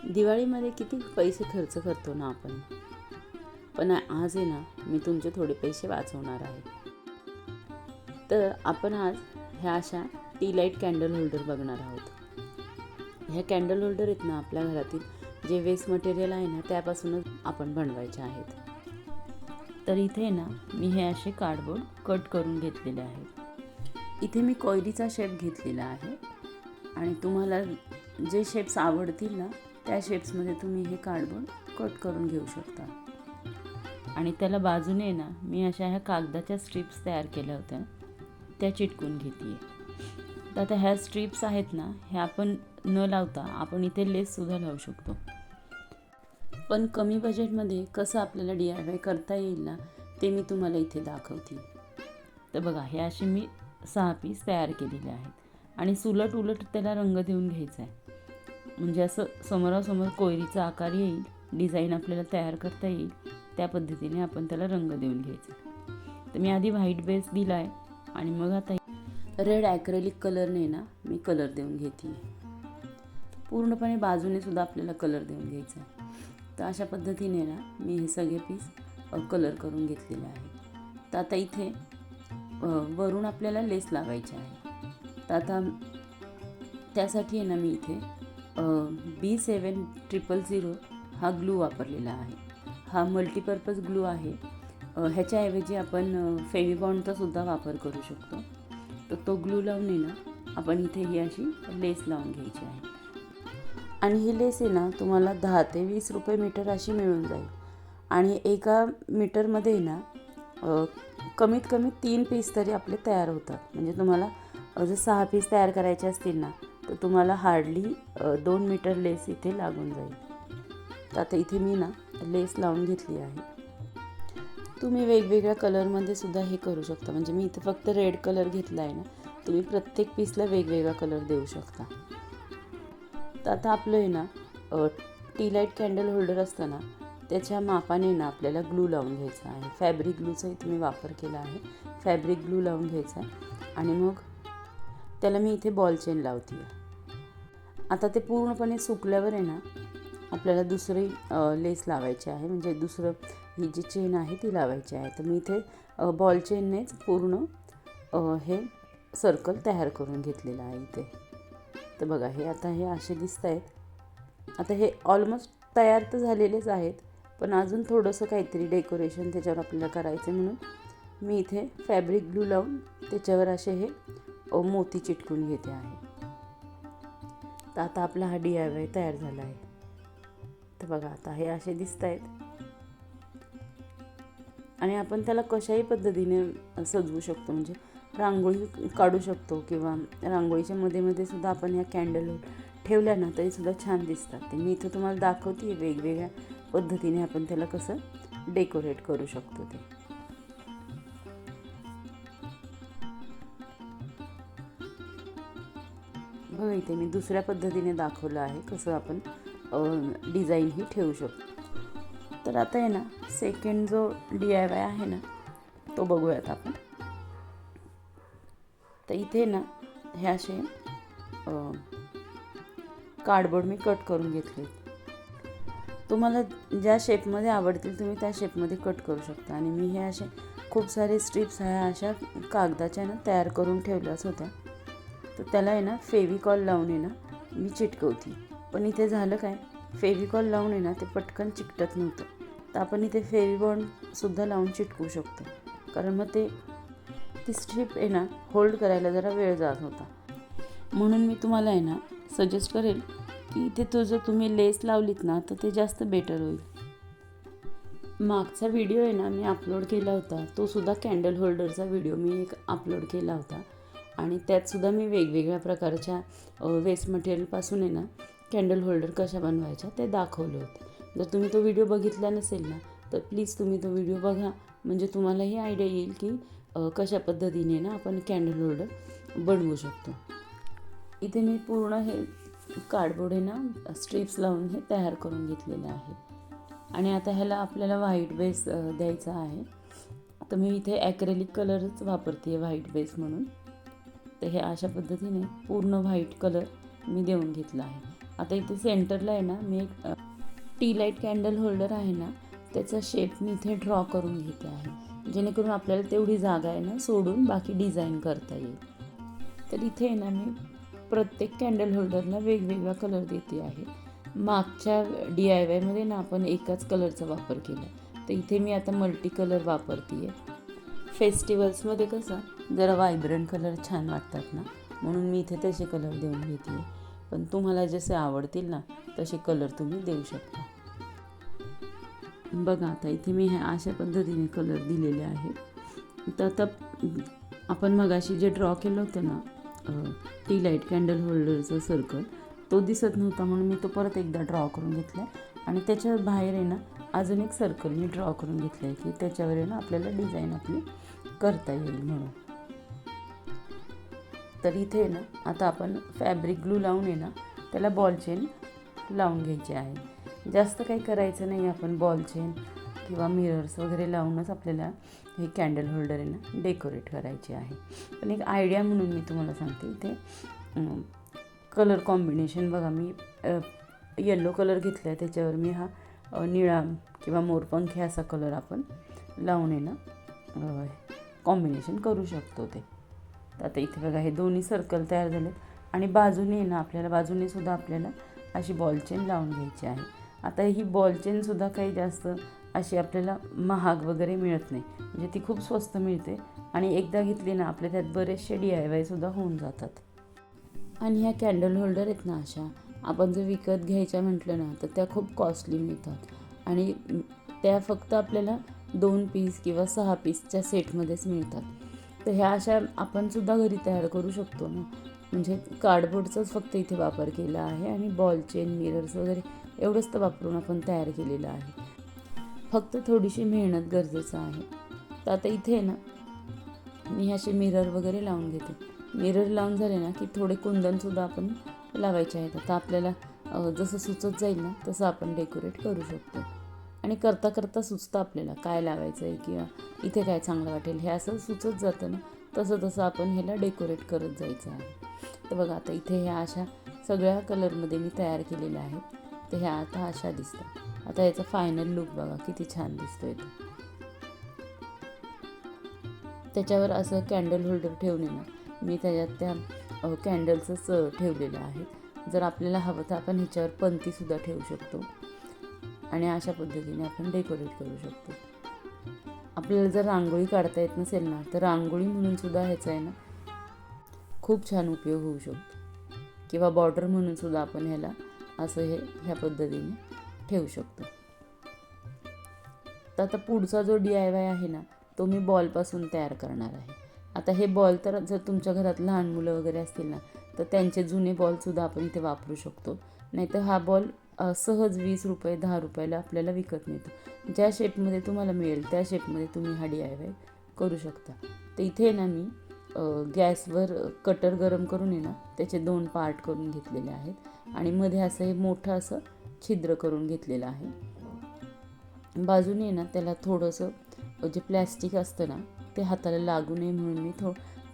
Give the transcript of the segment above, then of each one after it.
दिवाळीमध्ये किती पैसे खर्च करतो ना आपण, पण आज आहे ना मी तुमचे थोडे पैसे वाचवणार आहे. तर आपण आज ह्या अशा टी लाईट कॅन्डल होल्डर बघणार आहोत. ह्या कॅन्डल होल्डर आहेत ना आपल्या घरातील जे वेस्ट मटेरियल आहे ना त्यापासूनच आपण बनवायचे आहेत. तर इथे ना मी हे असे कार्डबोर्ड कट करून घेतलेले आहेत. इथे मी कोयरीचा शेप घेतलेला आहे आणि तुम्हाला जे शेप्स आवडतील ना त्या शेप्समध्ये तुम्ही हे कार्डबोर्ड कट करून घेऊ शकता. आणि त्याला बाजूने ना मी अशा ह्या कागदाच्या स्ट्रिप्स तयार केल्या होत्या, त्या चिटकून घेते. तर आता ह्या स्ट्रिप्स आहेत ना ह्या आपण न लावता आपण इथे लेससुद्धा लावू शकतो. पण कमी बजेटमध्ये कसं आपल्याला DIY करता येईल ना ते मी तुम्हाला इथे दाखवते. तर बघा हे असे मी 6 पीस तयार केलेले आहेत आणि सुलट उलट त्याला रंग देऊन घ्यायचा आहे. म्हणजे असं समोरासमोर कोयरीचा आकार येईल, डिझाईन आपल्याला तयार करता येईल त्या पद्धतीने आपण त्याला रंग देऊन घ्यायचा. तर मी आधी व्हाईट बेस दिला आहे आणि मग आता रेड ॲक्रेलिक कलरने ना मी कलर देऊन घेते. पूर्णपणे बाजूने सुद्धा आपल्याला कलर देऊन घ्यायचा आहे. तर अशा पद्धतीने ना मी हे सगळे पीस कलर करून घेतलेले आहे. तर आता इथे वरून आपल्याला लेस लावायची आहे. तर आता त्यासाठी आहे ना मी इथे B7000 हा ग्लू वापरलेला आहे. हा मल्टीपर्पज ग्लू आहे. ह्याच्याऐवजी आपण फेविबॉन्डचा सुद्धा वापर करू शकतो. तर तो ग्लू लावून ना आपण इथे ही अशी लेस लावून घ्यायची आहे. आणि ही लेस आहे ना तुम्हाला 10 ते 20 रुपये मीटर अशी मिळून जाईल. आणि एका मीटरमध्ये ना कमीत कमी 3 पीस तरी आपले तयार होतात. म्हणजे तुम्हाला जर 6 पीस तयार करायचे असतील ना तर तुम्हाला हार्डली 2 मीटर लेस इथे लागून जाईल. तर आता इथे मी ना लेस लावून घेतली आहे. तुम्ही वेगवेगळ्या कलरमध्ये सुद्धा हे करू शकता. म्हणजे मी इथे फक्त रेड कलर घेतला आहे ना, तुम्ही प्रत्येक पीसला वेगवेगळा कलर देऊ शकता. तर आता आपलं आहे ना टी लाईट कॅन्डल होल्डर असताना त्याच्या मापाने ना आपल्याला ग्लू लावून घ्यायचा आहे. फॅब्रिक ग्लूचा इथे मी वापर केला आहे. फॅब्रिक ग्लू लावून घ्यायचा आणि मग त्याला मी इथे बॉल चेन लावते. आता ते पूर्णपणे सुकल्यावर आहे ना आपल्याला दुसरी लेस लावायची आहे. म्हणजे दुसरं ही जी चेन आहे ती लावायची आहे. तर मी इथे बॉल चेननेच पूर्ण हे सर्कल तयार करून घेतलेलं आहे इथे. तर बघा हे आता हे असे दिसत आहेत. आता हे ऑलमोस्ट तयार तर झालेलेच आहेत, पण अजून थोडंसं काहीतरी डेकोरेशन त्याच्यावर आपल्याला करायचं म्हणून मी इथे फॅब्रिक ग्लू लावून त्याच्यावर असे हे मोती चिटकून घेते आहे. तर आता आपला हा DIY तयार झाला आहे. तर बघा आता हे असे दिसत आहेत आणि आपण त्याला कशाही पद्धतीने सजवू शकतो. म्हणजे रांगोळी काढू शकतो किंवा रांगोळीच्या मध्ये सुद्धा आपण ह्या कॅन्डल ठेवल्या ना तरीसुद्धा छान दिसतात. ते मी इथं तुम्हाला दाखवते वेगवेगळ्या पद्धतीने आपण त्याला कसं डेकोरेट करू शकतो ते. बघा इथे मी दुसऱ्या पद्धतीने दाखवलं आहे कसं आपण डिझाईन ही ठेवू शकतो. तर आता आहे ना सेकंड जो DIY आहे ना तो बघूयात आपण. तर इथे ना हे असे कार्डबोर्ड मी कट करून घेतले. तुम्हाला ज्या शेपमध्ये आवडतील तुम्ही त्या शेपमध्ये कट करू शकता. आणि मी हे असे खूप सारे स्ट्रिप्स ह्या अशा कागदाच्या ना तयार करून ठेवल्याच होत्या. तर त्याला आहे ना फेविकॉल लावून आहे ना मी चिटकवती. पण इथे झालं काय, फेविकॉल लावून आहे ना ते पटकन चिकटत नव्हतं. तर आपण इथे फेविबॉन्डसुद्धा लावून चिटकवू शकतो. कारण मग ती स्ट्रिप आहे ना होल्ड करायला जरा वेळ जात होता. म्हणून मी तुम्हाला आहे ना सजेस्ट करेल की इथे जर तुम्ही लेस लावलीत ना तर ते जास्त बेटर होईल. मागचा व्हिडिओ आहे ना मी अपलोड केला होता, तो सुद्धा कॅन्डल होल्डरचा व्हिडिओ मी एक अपलोड केला होता. आणि त्यातसुद्धा मी वेगवेगळ्या प्रकारच्या वेस्ट मटेरियलपासून आहे ना कॅन्डल होल्डर कशा बनवायच्या ते दाखवले होते. जर तुम्ही तो व्हिडिओ बघितला नसेल ना तर प्लीज तुम्ही तो व्हिडिओ बघा. म्हणजे तुम्हालाही आयडिया येईल की कशा पद्धतीने ना आपण कॅन्डल होल्डर बनवू शकतो. इथे मी पूर्ण हे कार्डबोर्ड आहे ना स्ट्रिप्स लावून हे तयार करून घेतलेलं आहे. आणि आता ह्याला आपल्याला व्हाईट बेस द्यायचा आहे. तर मी इथे ॲक्रेलिक कलरच वापरते व्हाईट बेस म्हणून. तर हे अशा पद्धतीने पूर्ण व्हाईट कलर मी देऊन घेतला आहे. आता इथे सेंटरला आहे ना मी एक टी लाईट कॅन्डल होल्डर आहे ना त्याचा शेप मी इथे ड्रॉ करून घेते आहे, जेणेकरून आपल्याला तेवढी जागा आहे ना सोडून बाकी डिझाईन करता येईल. तर इथे आहे ना मी प्रत्येक कॅन्डल होल्डरला वेगवेगळा कलर देते आहे. मागच्या DIYमध्ये ना आपण एकाच कलरचा वापर केला, तर इथे मी आता मल्टी कलर वापरते आहे. फेस्टिवल्समध्ये कसं जरा व्हायब्रंट कलर छान वाटतात ना, म्हणून मी इथे तसे कलर देऊन घेते आहे. पण तुम्हाला जसे आवडतील ना तसे कलर तुम्ही देऊ शकता. बघा आता इथे मी ह्या अशा पद्धतीने कलर दिलेले आहेत. तर आता आपण मगाशी जे ड्रॉ केलं होतं ना टी लाईट कॅन्डल होल्डरचं सर्कल, तो दिसत नव्हता म्हणून मी तो परत एकदा ड्रॉ करून घेतला आणि त्याच्या बाहेर आहे ना अजून एक सर्कल मी ड्रॉ करून घेतलं आहे की त्याच्यावर आहे ना आपल्याला डिझाईन आपली करता येईल म्हणून. तर इथे आहे ना आता आपण फॅब्रिक ग्लू लावून आहे ना त्याला बॉल चेन लावून घ्यायची आहे. जास्त काही करायचं नाही, आपण बॉल चेन किंवा मिरर्स वगैरे लावूनच आपल्याला हे कॅन्डल होल्डर आहे ना डेकोरेट करायचे आहे. पण एक आयडिया म्हणून मी तुम्हाला सांगते, इथे कलर कॉम्बिनेशन बघा, मी येलो कलर घेतला आहे, त्याच्यावर मी हा निळा किंवा मोरपंखी असा कलर आपण लावून आहे ना कॉम्बिनेशन करू शकतो ते. तर आता इथे बघा हे दोन्ही सर्कल तयार झाले आणि बाजूने ना आपल्याला बाजूने आपल्याला अशी बॉल चेन लावून घ्यायची आहे. आता ही बॉल चेनसुद्धा काही जास्त अशी आपल्याला महाग वगैरे मिळत नाही, म्हणजे ती खूप स्वस्त मिळते आणि एकदा घेतली ना आपल्या त्यात बरेचसे DIY होऊन जातात. आणि ह्या कॅन्डल होल्डर आहेत ना अशा आपण जर विकत घ्यायच्या म्हटलं ना तर त्या खूप कॉस्टली मिळतात आणि त्या फक्त आपल्याला 2 पीस किंवा 6 पीसच्या सेटमध्येच मिळतात. तर ह्या अशा आपणसुद्धा घरी तयार करू शकतो ना, म्हणजे कार्डबोर्डचाच फक्त इथे वापर केला आहे आणि बॉल चेन मिरर्स वगैरे एवढंच तर वापरून आपण तयार केलेलं आहे. फक्त थोडीशी मेहनत गरजेचं आहे. तर आता इथे ना मी असे मिरर वगैरे लावून घेते. मिरर लावून झाले ना की थोडे कुंदनसुद्धा आपण लावायचे आहेत. आता आपल्याला जसं सुचत जाईल ना तसं आपण डेकोरेट करू शकतो आणि करता करता सुचतं आपल्याला काय लावायचं आहे किंवा इथे काय चांगलं वाटेल, हे असं सुचत जातं ना, तसं तसं आपण ह्याला डेकोरेट करत जायचं आहे. तर बघा आता इथे ह्या अशा सगळ्या कलरमध्ये मी तयार केलेल्या आहेत. तर ह्या आता अशा दिसतात. आता याचा फायनल लुक बघा किती छान दिसतोय तो. त्याच्यावर असं कॅन्डल होल्डर ठेवणे ना मी त्याच्यात त्या कॅन्डल्सच ठेवलेलं आहे. जर आपल्याला हवं तर आपण ह्याच्यावर पंतीसुद्धा ठेवू शकतो आणि अशा पद्धतीने आपण डेकोरेट करू शकतो. आपल्याला जर रांगोळी काढता येत नसेल ना तर रांगोळी म्हणूनसुद्धा ह्याचा आहे ना खूप छान उपयोग होऊ शकतो किंवा बॉर्डर म्हणूनसुद्धा आपण ह्याला असं ह्या पद्धतीने ठेवू शकतो. तर आता पुढचा जो DIY आहे ना तो मी बॉलपासून तयार करणार आहे. आता हे बॉल तर जर तुमच्या घरात लहान मुलं वगैरे असतील ना तर त्यांचे जुने बॉलसुद्धा आपण इथे वापरू शकतो. नाहीतर हा बॉल सहज 20 रुपये 10 रुपयाला आपल्याला विकत मिळतो. ज्या शेपमध्ये तुम्हाला मिळेल त्या शेपमध्ये तुम्ही हा DIY करू शकता. तर इथे ना मी गॅसवर कटर गरम करून ना त्याचे 2 पार्ट करून घेतलेले आहेत आणि मध्ये असं हे मोठं असं छिद्र करून घेतलेलं आहे. बाजूने ना त्याला थोडंसं जे प्लॅस्टिक असतं ना ते हाताला लागू नये म्हणून मी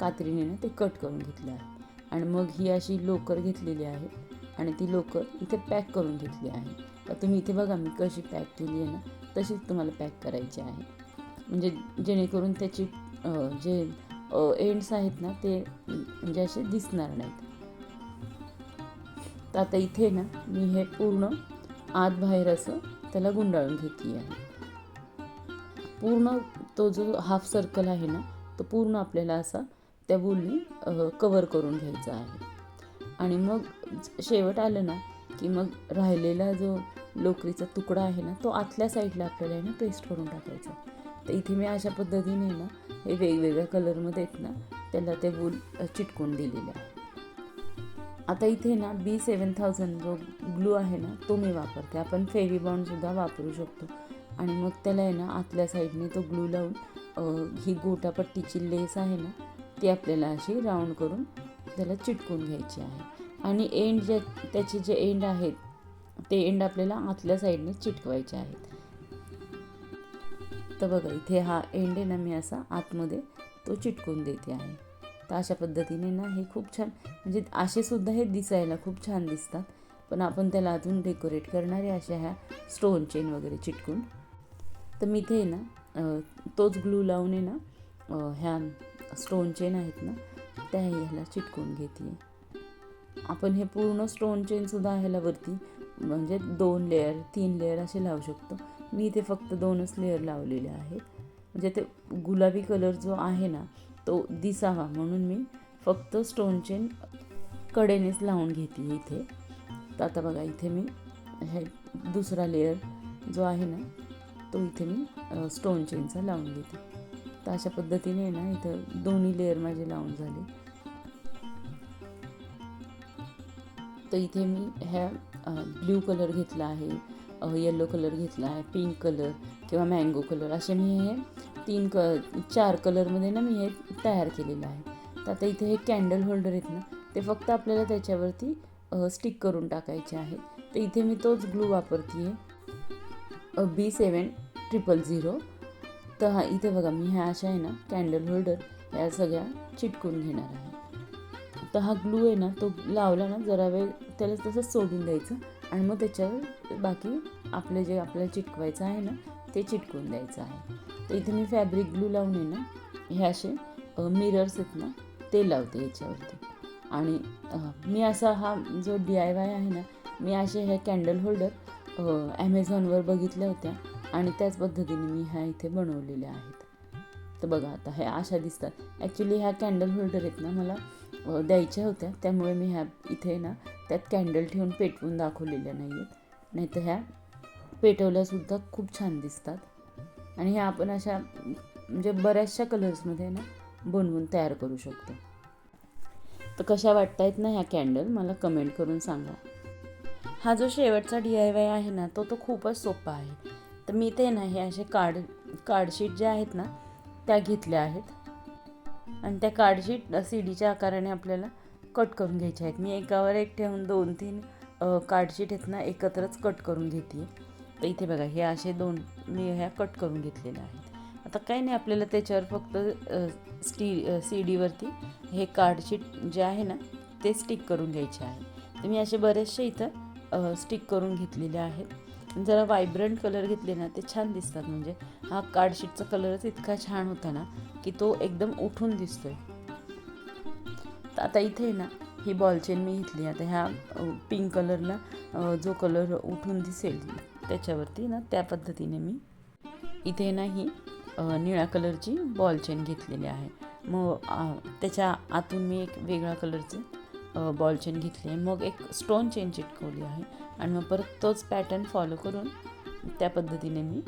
कात्रीने ना ते कट करून घेतलं आहे. आणि मग ही अशी लोकर घेतलेली आहे आणि ती लोकर इथे पॅक करून घेतली आहे. तर तुम्ही इथे बघा मी कशी पॅक केली आहे ना तशीच तुम्हाला पॅक करायची आहे, म्हणजे जेणेकरून त्याची जे एंड्स आहेत ना ते म्हणजे असे दिसणार नाहीत. तर आता इथे ना मी हे पूर्ण आत बाहेर असं त्याला गुंडाळून घेतली आहे. पूर्ण तो जो हाफ सर्कल आहे ना तो पूर्ण आपल्याला असा त्या वूलनी कवर करून घ्यायचा आहे. आणि मग शेवट आलं ना की मग राहिलेला जो लोकरीचा तुकडा आहे ना तो आतल्या साईडला आपल्याला ना पेस्ट करून टाकायचा. तर इथे मी अशा पद्धतीने ना हे वेगवेगळ्या कलरमध्ये आहेत ना त्याला ते वूल चिटकून दिलेलं आहे. आता इथे ना B7000 जो ग्लू आहे ना तो मी वापरते. आपण फेविबॉन्डसुद्धा वापरू शकतो आणि मग त्याला आहे ना आतल्या साईडने तो ग्लू लावून ही गोटापट्टीची लेस आहे ना ती आपल्याला अशी राऊंड करून त्याला चिटकून घ्यायची आहे आणि एंड त्याचे जे एंड आहेत ते एंड आपल्याला आतल्या साईडने चिटकवायचे आहेत. तर बघा इथे हा एंड आहे ना मी असा आतमध्ये तो चिटकून देते आहे. तर अशा पद्धतीने ना हे खूप छान, म्हणजे असेसुद्धा हे दिसायला खूप छान दिसतात पण आपण त्याला अजून डेकोरेट करणारे अशा ह्या स्टोन चेन वगैरे चिटकून. तर मी इथे ना तोच ग्लू लावून आहे ना ह्या स्टोन चेन आहेत ना त्या ह्याला चिटकून घेते. आपण हे पूर्ण स्टोन चेनसुद्धा ह्याला वरती म्हणजे 2 लेअर 3 लेअर असे लावू शकतो. मी इथे फक्त 2च लेअर लावलेले आहेत. म्हणजे ते गुलाबी कलर जो आहे ना तो दिसावा म्हणून मी फक्त स्टोन चेन कडेनेच लावून घेते इथे. तर आता बघा इथे मी हे दुसरा लेअर जो आहे ना तो इथे मी स्टोन चेनचा लावून घेते. तर अशा पद्धतीने ना इथं दोन्ही लेअर माझे लावून झाले. तर इथे मी ह्या ब्ल्यू कलर घेतला आहे, येलो कलर घेतला आहे, पिंक कलर किंवा मँगो कलर असे मी हे 4 कलरमध्ये ना मी हे तयार केलेलं आहे. तर आता इथे हे कॅन्डल होल्डर आहेत ना ते फक्त आपल्याला त्याच्यावरती स्टिक करून टाकायचे आहेत. तर इथे मी तोच ग्लू वापरते आहे B7000. तर इथे बघा मी ह्या अशा आहे ना कॅन्डल होल्डर या सगळ्या चिटकून घेणार आहे. तर हा ग्लू आहे ना तो लावला ना जरा वेळ त्याला तसंच सोडून द्यायचं आणि मग त्याच्यावर बाकी आपले जे आपल्याला चिटकवायचं आहे ना ते चिटकून द्यायचं आहे. तर इथे मी फॅब्रिक ग्लू लावून आहे ना हे असे मिरर्स आहेत ना ते लावते याच्यावरती. आणि मी असा हा जो DIY आहे ना मी असे हे कॅन्डल होल्डर ॲमेझॉनवर बघितल्या होत्या आणि त्याच पद्धतीने मी ह्या इथे बनवलेल्या आहेत. तर बघा आता ह्या अशा दिसतात. ॲक्च्युली ह्या कॅन्डल होल्डर आहेत ना मला द्यायच्या होत्या त्यामुळे मी ह्या इथे ना त्यात कॅन्डल ठेवून पेटवून दाखवलेल्या नाही आहेत. नाही तर ह्या पेटवल्यासुद्धा खूप छान दिसतात. आणि ह्या आपण अशा म्हणजे बऱ्याचशा कलर्समध्ये ना बनवून तयार करू शकतो. तर कशा वाटतायत ना ह्या कॅन्डल मला कमेंट करून सांगा. हा जो शेवटचा DIY आहे ना तो खूपच सोपा आहे. तर मी ते ना हे असे कार्डशीट ज्या आहेत ना त्या घेतल्या आहेत आणि त्या कार्डशीट CDच्या आकाराने आपल्याला कट करून घ्यायच्या आहेत. मी एकावर एक ठेवून 2-3 कार्डशीट आहेत ना एकत्रच कट करून घेते. तर इथे बघा हे असे 2 मी ह्या कट करून घेतलेल्या आहेत. आता काही नाही आपल्याला त्याच्यावर फक्त CDवरती हे कार्डशीट जे आहे ना ते स्टिक करून घ्यायचे आहे. तर मी असे बरेचसे इथं स्टिक करून घेतलेले आहेत. जरा व्हायब्रंट कलर घेतले ना ते छान दिसतात. म्हणजे हा कार्डशीटचा कलरच इतका छान होता ना की तो एकदम उठून दिसतोय. तर आता इथे ना ही बॉलचेन मी घेतली. आता ह्या पिंक कलरला जो कलर उठून दिसेल त्याच्यावरती ना त्या पद्धतीने मी इथे ना ही निळ्या कलरची बॉलचेन घेतलेली आहे. मग त्याच्या आतून मी एक वेगळ्या कलरची बॉलचेन घेतली आहे. मग एक स्टोन चेन चिटकवली आहे आणि मग परत तोच पॅटर्न फॉलो करून त्या पद्धतीने मी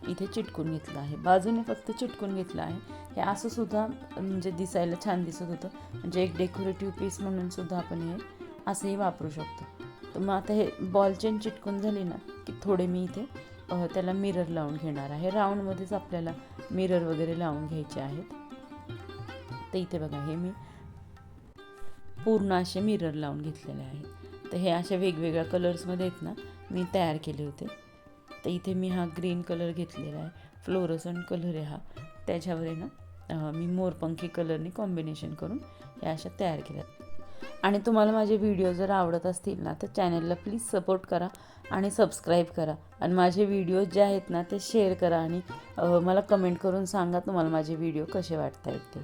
इथे चिटकून घेतलं आहे. बाजूने फक्त चिटकून घेतलं आहे. हे असं सुद्धा म्हणजे दिसायला छान दिसत होतं. म्हणजे एक डेकोरेटिव्ह पीस म्हणून सुद्धा आपण हे असंही वापरू शकतो. तर मग आता हे बॉलचेन चिटकून झाली ना की थोडे मी इथे त्याला मिरर लावून घेणार आहे. राऊंडमध्येच आपल्याला मिरर वगैरे लावून घ्यायचे आहेत. तर इथे बघा हे मी पूर्ण असे मिरर लावून घेतलेले आहेत. तर हे अशा वेगवेगळ्या कलर्समध्ये आहेत ना मी तयार केले होते. तर इथे मी हा ग्रीन कलर घेतलेला आहे, फ्लोरोसंट कलर आहे हा. त्याच्यावर आहे ना मी मोरपंखी कलरने कॉम्बिनेशन करून ह्या अशा तयार केल्यात. आणि तुम्हाला माझे व्हिडिओ जर आवडत असतील ना तर चॅनलला प्लीज सपोर्ट करा आणि सबस्क्राईब करा. आणि माझे व्हिडिओ जे आहेत ना ते शेअर करा आणि मला कमेंट करून सांगा तुम्हाला माझे व्हिडिओ कसे वाटत आहेत ते.